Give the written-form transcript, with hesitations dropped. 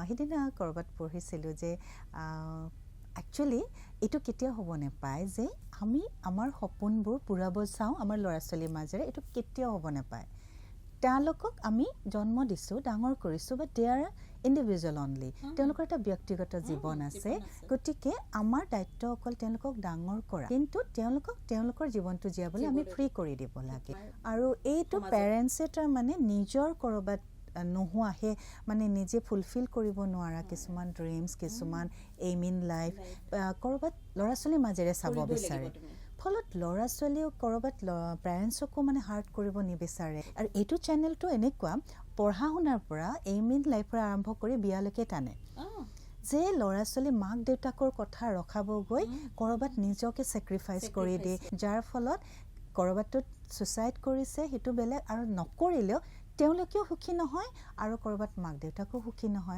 সেইদিনা ক'ৰবাত পঢ়িছিলোঁ যে একচুৱেলি এইটো কেতিয়াও হ'ব নাপায় যে আমি আমাৰ সপোনবোৰ পূৰাব চাওঁ আমাৰ ল'ৰা ছোৱালীৰ মাজেৰে এইটো কেতিয়াও হ'ব নাপায় তেওঁলোকক আমি জন্ম দিছোঁ ডাঙৰ কৰিছোঁ but they R individual only তেওঁলোকৰ এটা ব্যক্তিগত জীৱন আছে গতিকে আমাৰ দায়িত্ব অকল তেওঁলোকক ডাঙৰ কৰা কিন্তু তেওঁলোকক তেওঁলোকৰ জীৱনটো জীয়াবলৈ আমি ফ্ৰী কৰি দিব লাগে আৰু এইটো পেৰেণ্টছে তাৰমানে নিজৰ ক'ৰবাত নোহোৱাহে মানে নিজে ফুলফিল কৰিব নোৱাৰা কিছুমান ড্ৰিমছ কিছুমান এইম ইন লাইফ ক'ৰবাত ল'ৰা ছোৱালীৰ মাজেৰে চাব বিচাৰে ফলত ল'ৰা ছোৱালীও ক'ৰবাত পেৰেণ্টছকো মানে হাৰ্ট কৰিব নিবিচাৰে আৰু এইটো চেনেলটো এনেকুৱা পঢ়া শুনাৰ পৰা এইম ইন লাইফৰ আৰম্ভ কৰি বিয়ালৈকে টানে যে ল'ৰা ছোৱালী মাক দেউতাকৰ কথা ৰখাব গৈ ক'ৰবাত নিজকে ছেক্ৰিফাইচ কৰি দিয়ে যাৰ ফলত ক'ৰবাতটোত ছুচাইড কৰিছে সেইটো বেলেগ আৰু নকৰিলেও তেওঁলোকেও সুখী নহয় আৰু ক'ৰবাত মাক দেউতাকো সুখী নহয়